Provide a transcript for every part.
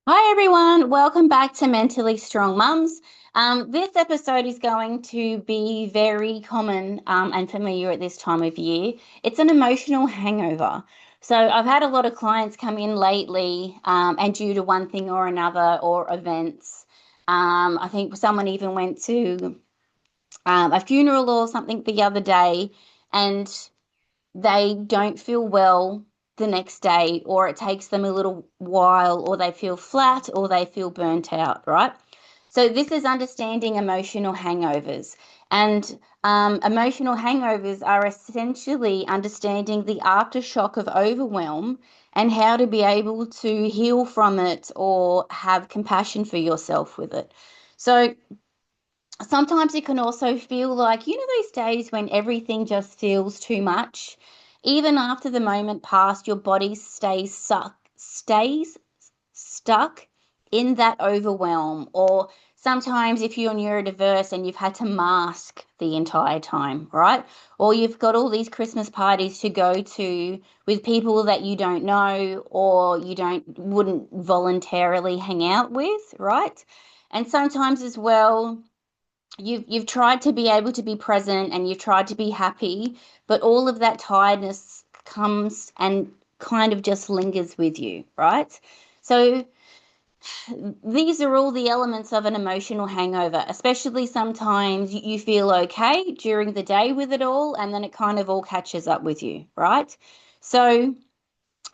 Hi everyone, welcome back to Mentally Strong Mums. This episode is going to be very common and familiar at this time of year. It's an emotional hangover. So I've had a lot of clients come in lately and due to one thing or another or events. I think someone even went to a funeral or something the other day and they don't feel well the next day, or it takes them a little while, or they feel flat, or they feel burnt out, right? So, this is understanding emotional hangovers. And emotional hangovers are essentially understanding the aftershock of overwhelm and how to be able to heal from it or have compassion for yourself with it. So, sometimes it can also feel like, those days when everything just feels too much. Even after the moment passed, your body stays stuck in that overwhelm. Or sometimes if you're neurodiverse and you've had to mask the entire time, right? Or you've got all these Christmas parties to go to with people that you don't know or you don't wouldn't voluntarily hang out with, right? And sometimes as well you've tried to be able to be present and you've tried to be happy, but all of that tiredness comes and kind of just lingers with you, right? So these are all the elements of an emotional hangover, especially sometimes you feel okay during the day with it all, and then it kind of all catches up with you, right? So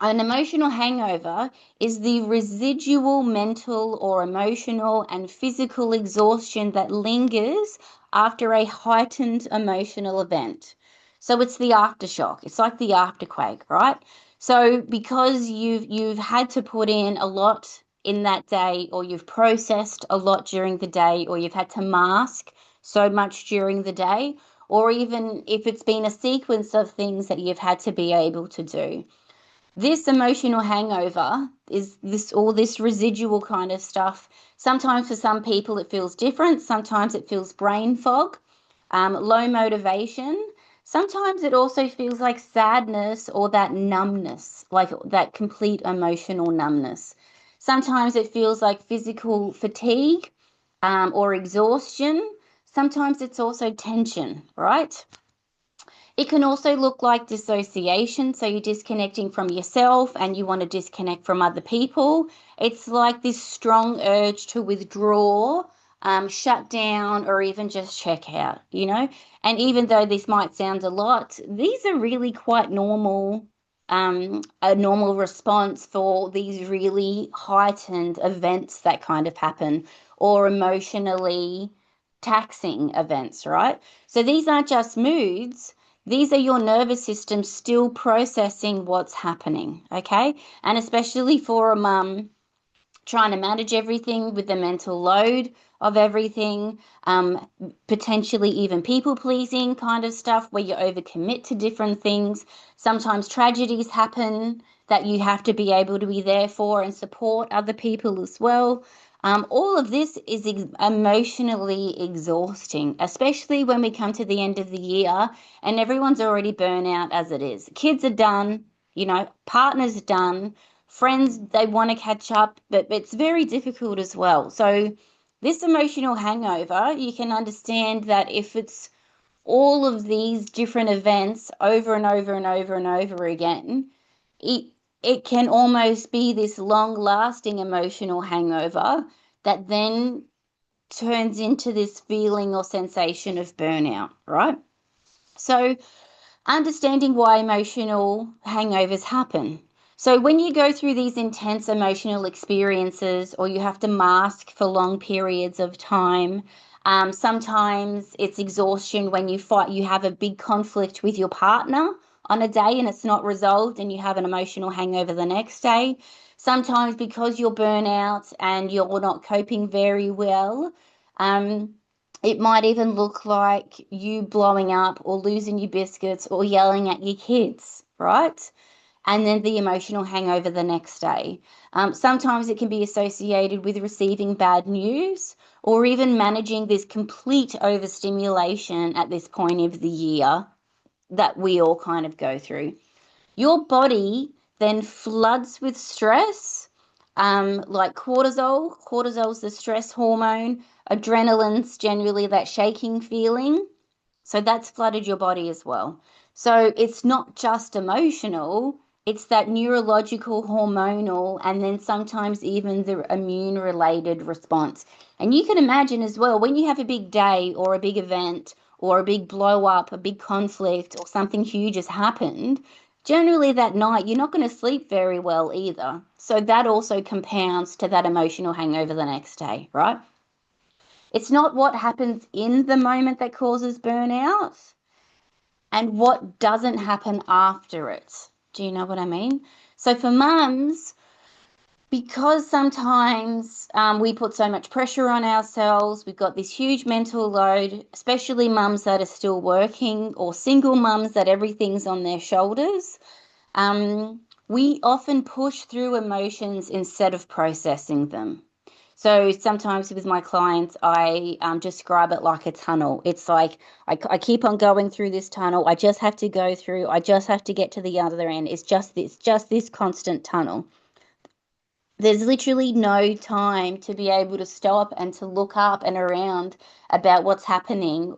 an emotional hangover is the residual mental or emotional and physical exhaustion that lingers after a heightened emotional event. So it's the aftershock. It's like the afterquake, right? So because you've had to put in a lot in that day, or you've processed a lot during the day, or you've had to mask so much during the day, or even if it's been a sequence of things that you've had to be able to do, this emotional hangover is this residual kind of stuff. Sometimes for some people it feels different. Sometimes it feels brain fog, low motivation. Sometimes it also feels like sadness or that numbness, like that complete emotional numbness. Sometimes it feels like physical fatigue or exhaustion. Sometimes it's also tension, right? It can also look like dissociation. So you're disconnecting from yourself and you want to disconnect from other people. It's like this strong urge to withdraw, shut down, or even just check out. And even though this might sound a lot, these are really quite normal, a normal response for these really heightened events that kind of happen or emotionally taxing events, right? So these aren't just moods, these are your nervous system still processing what's happening, okay? And especially for a mum trying to manage everything with the mental load of everything, potentially even people pleasing kind of stuff where you overcommit to different things. Sometimes tragedies happen that you have to be able to be there for and support other people as well. All of this is emotionally exhausting, especially when we come to the end of the year and everyone's already burnt out as it is. Kids are done, partners done, friends, they want to catch up, but it's very difficult as well. So this emotional hangover, you can understand that if it's all of these different events over and over and over and over again, it it can almost be this long lasting emotional hangover that then turns into this feeling or sensation of burnout, right? So understanding why emotional hangovers happen. So, when you go through these intense emotional experiences, or you have to mask for long periods of time, sometimes it's exhaustion when you have a big conflict with your partner on a day and it's not resolved, and you have an emotional hangover the next day. Sometimes because you're burnout and you're not coping very well, um, it might even look like you blowing up or losing your biscuits or yelling at your kids, right? And then the emotional hangover the next day. Sometimes it can be associated with receiving bad news or even managing this complete overstimulation at this point of the year that we all kind of go through. Your body then floods with stress, like cortisol. Cortisol's the stress hormone. Adrenaline's generally that shaking feeling. So that's flooded your body as well. So it's not just emotional, it's that neurological, hormonal, and then sometimes even the immune related response. And you can imagine as well, when you have a big day or a big event or a big blow up, a big conflict, or something huge has happened, generally that night you're not going to sleep very well either. So that also compounds to that emotional hangover the next day, right? It's not what happens in the moment that causes burnout and what doesn't happen after it. Do you know what I mean? So for mums, because sometimes we put so much pressure on ourselves, we've got this huge mental load, especially mums that are still working or single mums that everything's on their shoulders. We often push through emotions instead of processing them. So sometimes with my clients, I describe it like a tunnel. It's like I keep on going through this tunnel. I just have to go through. I just have to get to the other end. It's just this constant tunnel. There's literally no time to be able to stop and to look up and around about what's happening,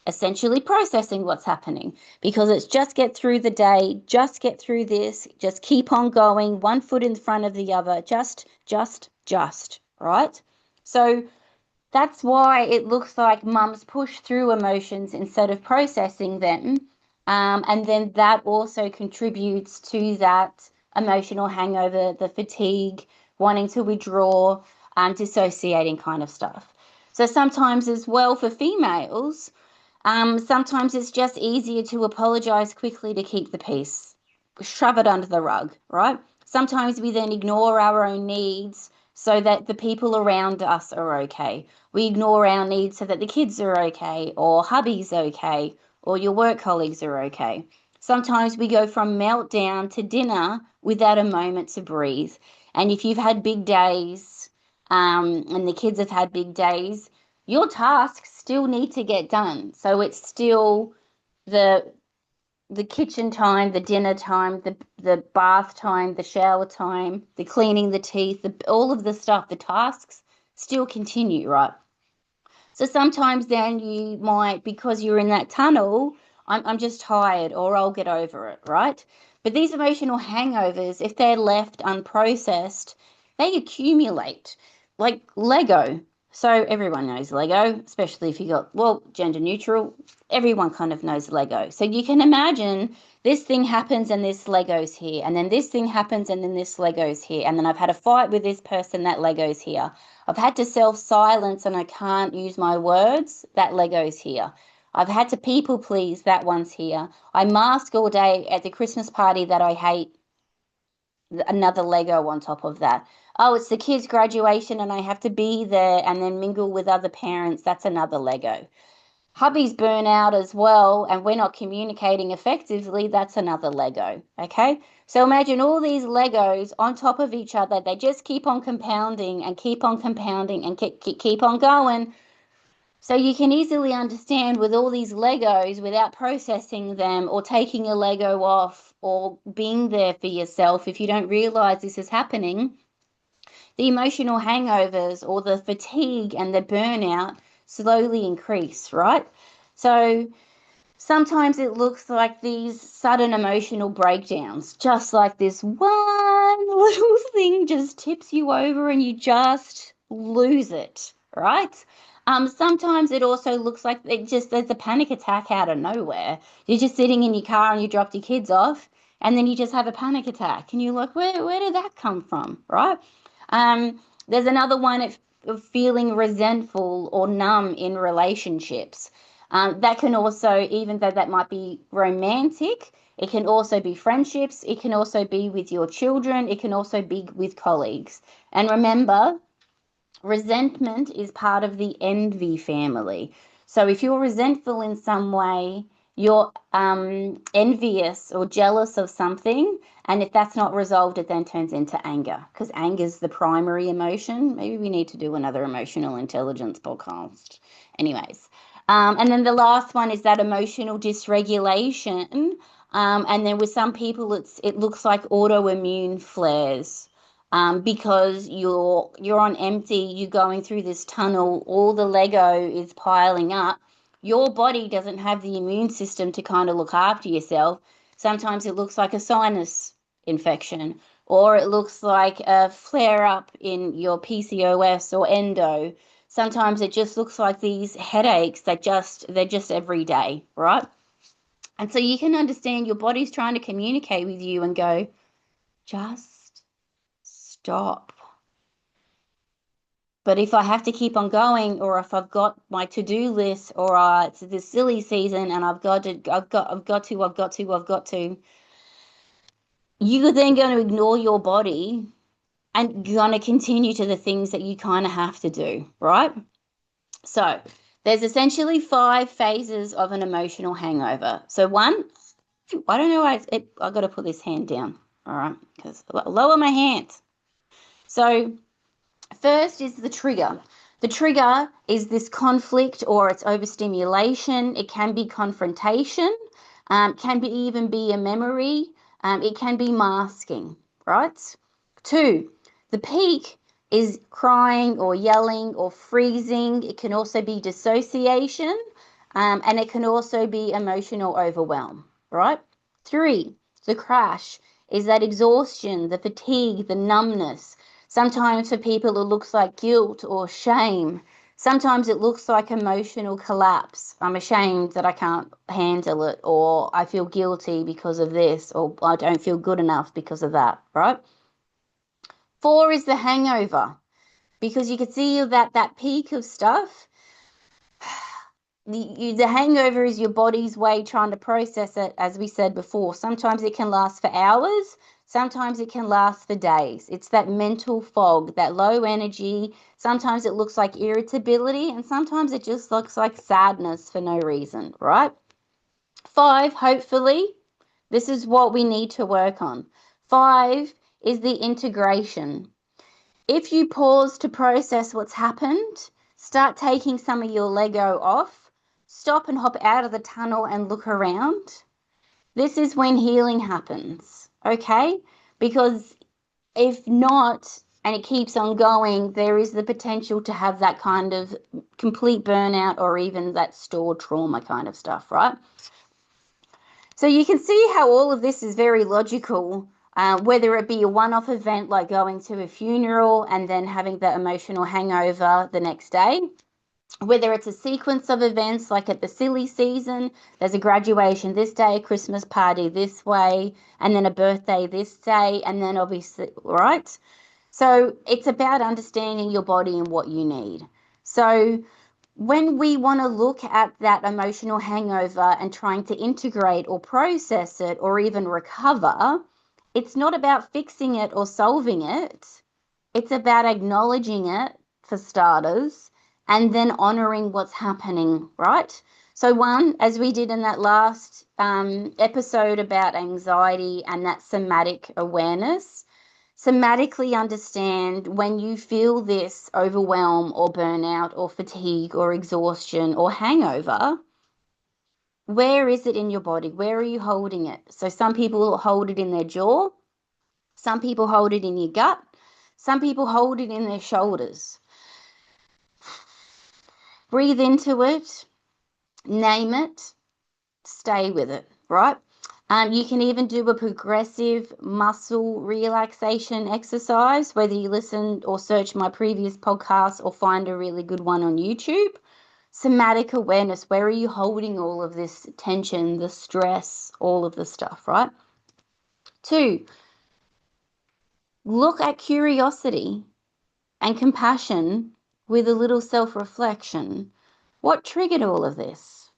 essentially processing what's happening, because it's just get through the day, just get through this, just keep on going, one foot in front of the other, just, right? So that's why it looks like mums push through emotions instead of processing them. And then that also contributes to that emotional hangover, the fatigue, wanting to withdraw, dissociating kind of stuff. So sometimes as well for females, sometimes it's just easier to apologize quickly to keep the peace, shove it under the rug, right? Sometimes we then ignore our own needs so that the people around us are okay. We ignore our needs so that the kids are okay, or hubby's okay, or your work colleagues are okay. Sometimes we go from meltdown to dinner without a moment to breathe. And if you've had big days, and the kids have had big days, your tasks still need to get done. So it's still the kitchen time, the dinner time, the bath time, the shower time, the cleaning the teeth, all of the stuff, the tasks still continue, right? So sometimes then you might, because you're in that tunnel, I'm just tired or I'll get over it, right? But these emotional hangovers, if they're left unprocessed, they accumulate like Lego. So everyone knows Lego, especially if you got, well, gender neutral, everyone kind of knows Lego. So you can imagine this thing happens and this Lego's here, and then this thing happens and then this Lego's here, and then I've had a fight with this person, that Lego's here. I've had to self-silence and I can't use my words, that Lego's here. I've had to people please, that one's here. I mask all day at the Christmas party that I hate, another Lego on top of that. Oh, it's the kids' graduation and I have to be there and then mingle with other parents, that's another Lego. Hubby's burnout as well and we're not communicating effectively, that's another Lego, okay? So imagine all these Legos on top of each other. They just keep on compounding and keep on compounding and keep on going. So you can easily understand with all these Legos, without processing them or taking a Lego off or being there for yourself, if you don't realize this is happening, the emotional hangovers or the fatigue and the burnout slowly increase, right? So sometimes it looks like these sudden emotional breakdowns, just like this one little thing just tips you over and you just lose it, right? Sometimes it also looks like there's a panic attack out of nowhere. You're just sitting in your car and you dropped your kids off, and then you just have a panic attack, and you're like, where did that come from, right? There's another one of feeling resentful or numb in relationships. That can also, even though that might be romantic, it can also be friendships. It can also be with your children. It can also be with colleagues. And remember, resentment is part of the envy family. So if you're resentful in some way, you're envious or jealous of something, and if that's not resolved, it then turns into anger, because anger is the primary emotion. Maybe we need to do another emotional intelligence podcast. Anyways, and then the last one is that emotional dysregulation. And then with some people, it looks like autoimmune flares. because you're on empty, you're going through this tunnel, all the Lego is piling up. Your body doesn't have the immune system to kind of look after yourself. Sometimes it looks like a sinus infection, or it looks like a flare up in your PCOS or endo. Sometimes it just looks like these headaches that they're just every day, right? And so you can understand your body's trying to communicate with you and go, just stop. But if I have to keep on going, or if I've got my to-do list, or it's the silly season and I've got to, you're then going to ignore your body and going to continue to the things that you kind of have to do, right? So there's essentially 5 phases of an emotional hangover. So one, I don't know, I got to put this hand down, all right, because lower my hand. So first is the trigger. The trigger is this conflict, or it's overstimulation. It can be confrontation, even be a memory. It can be masking, right? 2, the peak is crying or yelling or freezing. It can also be dissociation, and it can also be emotional overwhelm, right? 3, the crash is that exhaustion, the fatigue, the numbness. Sometimes for people it looks like guilt or shame. Sometimes it looks like emotional collapse. I'm ashamed that I can't handle it, or I feel guilty because of this, or I don't feel good enough because of that, right? 4 is the hangover, because you can see that peak of stuff. The hangover is your body's way trying to process it, as we said before. Sometimes it can last for hours. Sometimes it can last for days. It's that mental fog, that low energy. Sometimes it looks like irritability, and sometimes it just looks like sadness for no reason, right? 5, hopefully, this is what we need to work on. 5 is the integration. If you pause to process what's happened, start taking some of your Lego off, stop and hop out of the tunnel and look around. This is when healing happens, okay? Because if not, and it keeps on going, there is the potential to have that kind of complete burnout, or even that stored trauma kind of stuff, right? So you can see how all of this is very logical, whether it be a one-off event like going to a funeral and then having the emotional hangover the next day, whether it's a sequence of events like at the silly season, there's a graduation this day, a Christmas party this way, and then a birthday this day, and then obviously, right? So it's about understanding your body and what you need. So when we want to look at that emotional hangover and trying to integrate or process it or even recover, it's not about fixing it or solving it. It's about acknowledging it, for starters, and then honoring what's happening, right? So one, as we did in that last episode about anxiety and that somatic awareness, somatically understand when you feel this overwhelm or burnout or fatigue or exhaustion or hangover, where is it in your body? Where are you holding it? So some people hold it in their jaw. Some people hold it in your gut. Some people hold it in their shoulders. Breathe into it, name it, stay with it, right? You can even do a progressive muscle relaxation exercise, whether you listen or search my previous podcast or find a really good one on YouTube. Somatic awareness, where are you holding all of this tension, the stress, all of the stuff, right? 2, look at curiosity and compassion with a little self-reflection. What triggered all of this?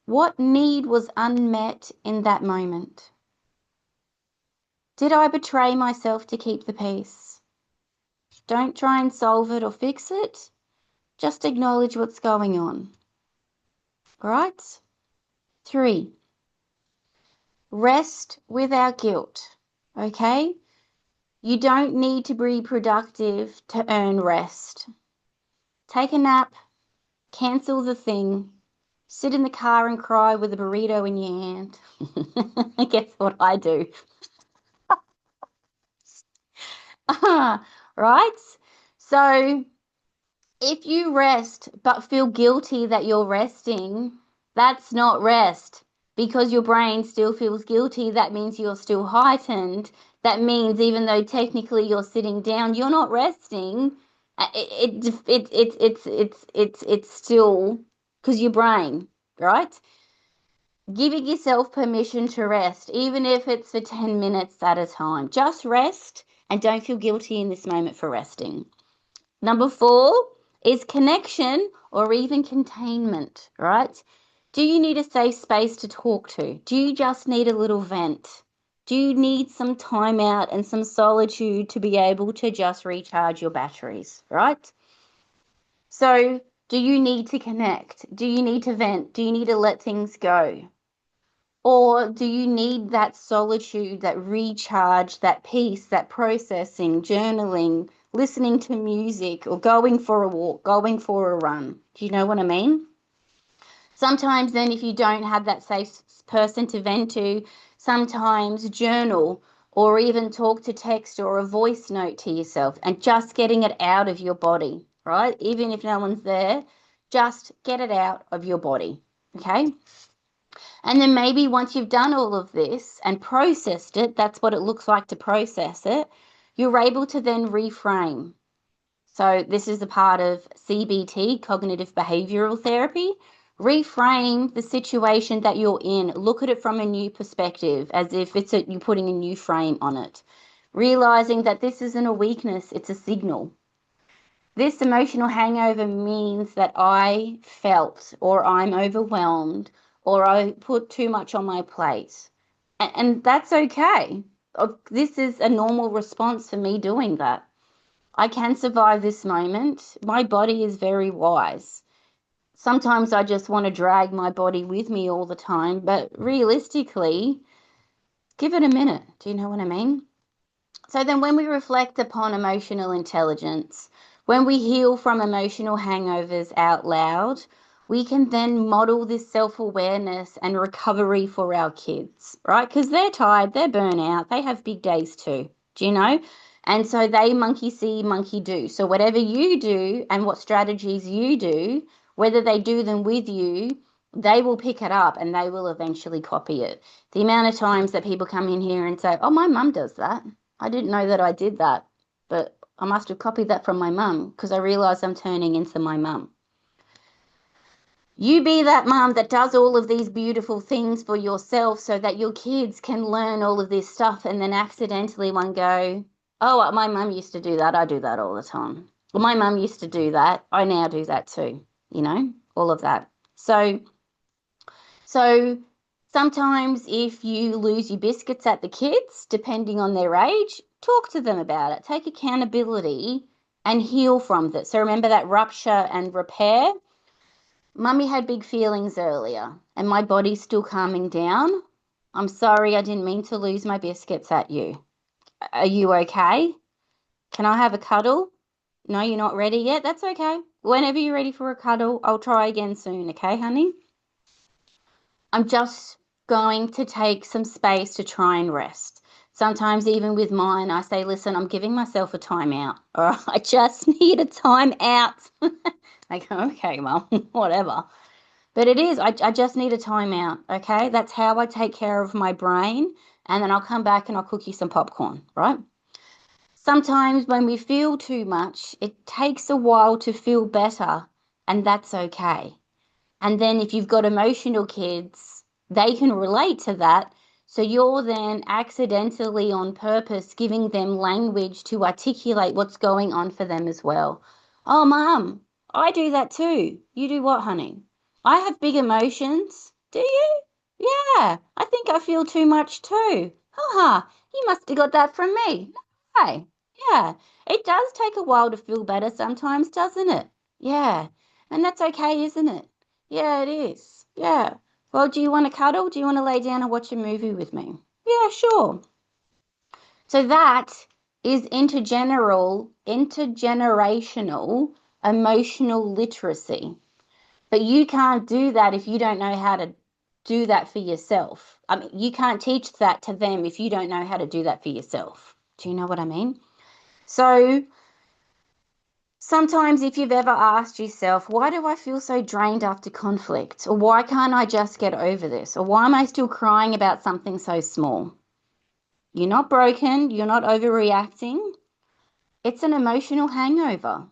What need was unmet in that moment? Did I betray myself to keep the peace? Don't try and solve it or fix it. Just acknowledge what's going on. All right? 3, rest without guilt. Okay? You don't need to be productive to earn rest. Take a nap, cancel the thing, sit in the car and cry with a burrito in your hand. Guess what I do? right? So if you rest but feel guilty that you're resting, that's not rest because your brain still feels guilty. That means you're still heightened. That means even though technically you're sitting down, you're not resting. It's still because your brain, right? Giving yourself permission to rest, even if it's for 10 minutes at a time. Just rest and don't feel guilty in this moment for resting. Number 4 is connection or even containment, right? Do you need a safe space to talk to? Do you just need a little vent? Do you need some time out and some solitude to be able to just recharge your batteries, right? So, do you need to connect? Do you need to vent? Do you need to let things go? Or do you need that solitude, that recharge, that peace, that processing, journaling, listening to music, or going for a walk, going for a run? Do you know what I mean? Sometimes then if you don't have that safe person to vent to, sometimes journal or even talk to text or a voice note to yourself and just getting it out of your body, right? Even if no one's there, just get it out of your body, okay? And then maybe once you've done all of this and processed it, that's what it looks like to process it, you're able to then reframe. So this is a part of CBT, cognitive behavioral therapy. Reframe the situation that you're in. Look at it from a new perspective, as if you're putting a new frame on it. Realizing that this isn't a weakness, it's a signal. This emotional hangover means that I felt or I'm overwhelmed or I put too much on my plate. And that's okay. This is a normal response for me doing that. I can survive this moment. My body is very wise. Sometimes I just want to drag my body with me all the time, but realistically, give it a minute. Do you know what I mean? So then when we reflect upon emotional intelligence, when we heal from emotional hangovers out loud, we can then model this self-awareness and recovery for our kids, right? Because they're tired, they're burnt out, they have big days too, do you know? And so they monkey see, monkey do. So whatever you do and what strategies you do, whether they do them with you, they will pick it up and they will eventually copy it. The amount of times that people come in here and say, oh, my mum does that. I didn't know that I did that, but I must have copied that from my mum because I realised I'm turning into my mum. You be that mum that does all of these beautiful things for yourself so that your kids can learn all of this stuff and then accidentally one go, oh, my mum used to do that. I do that all the time. Well, my mum used to do that. I now do that too, you know, all of that. So sometimes if you lose your biscuits at the kids, depending on their age, talk to them about it. Take accountability and heal from that. So remember that rupture and repair. Mummy had big feelings earlier and my body's still calming down. I'm sorry, I didn't mean to lose my biscuits at you. Are you okay? Can I have a cuddle? No, you're not ready yet? That's okay. Whenever you're ready for a cuddle, I'll try again soon, okay, honey? I'm just going to take some space to try and rest. Sometimes even with mine, I say, listen, I'm giving myself a timeout, or I just need a time out. I go, okay, Mum, whatever. But it is, I just need a timeout, okay? That's how I take care of my brain, and then I'll come back and I'll cook you some popcorn, right? Sometimes when we feel too much, it takes a while to feel better, and that's okay. And then if you've got emotional kids, they can relate to that. So you're then accidentally on purpose giving them language to articulate what's going on for them as well. Oh, Mum, I do that too. You do what, honey? I have big emotions. Do you? Yeah, I think I feel too much too. Haha, you must have got that from me. Hey, yeah, it does take a while to feel better sometimes, doesn't it? Yeah, and that's okay, isn't it? Yeah, it is. Yeah. Well, do you want to cuddle? Do you want to lay down and watch a movie with me? Yeah, sure. So that is intergenerational emotional literacy. But you can't do that if you don't know how to do that for yourself. I mean, you can't teach that to them if you don't know how to do that for yourself. Do you know what I mean? So sometimes if you've ever asked yourself, why do I feel so drained after conflict? Or why can't I just get over this? Or why am I still crying about something so small? You're not broken. You're not overreacting. It's an emotional hangover.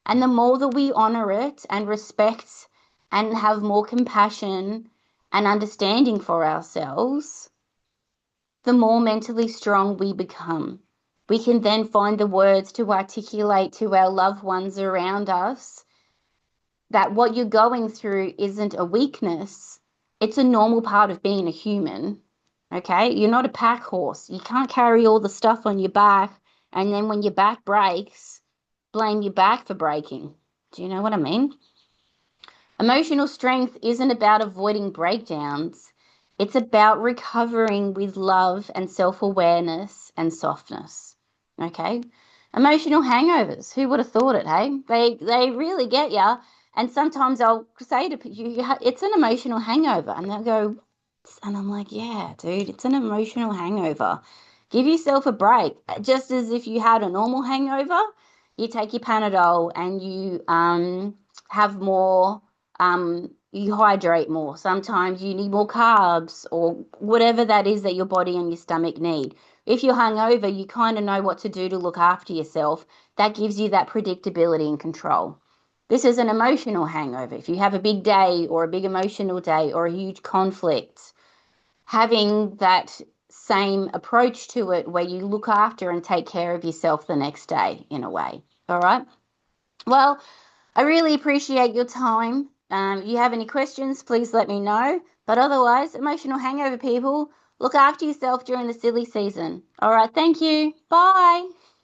And the more that we honor it and respect and have more compassion and understanding for ourselves, the more mentally strong we become. We can then find the words to articulate to our loved ones around us that what you're going through isn't a weakness. It's a normal part of being a human. Okay? You're not a pack horse. You can't carry all the stuff on your back and then when your back breaks, blame your back for breaking. Do you know what I mean? Emotional strength isn't about avoiding breakdowns. It's about recovering with love and self-awareness and softness. Okay? Emotional hangovers. Who would have thought it, hey? They really get you. And sometimes I'll say to you, it's an emotional hangover. And they'll go, and I'm like, yeah, dude, it's an emotional hangover. Give yourself a break. Just as if you had a normal hangover, you take your Panadol and you have more, you hydrate more. Sometimes you need more carbs or whatever that is that your body and your stomach need. If you're hungover, you kind of know what to do to look after yourself. That gives you that predictability and control. This is an emotional hangover. If you have a big day or a big emotional day or a huge conflict, having that same approach to it where you look after and take care of yourself the next day in a way. All right. Well, I really appreciate your time. You have any questions, please let me know. But otherwise, emotional hangover people, look after yourself during the silly season. All right. Thank you. Bye.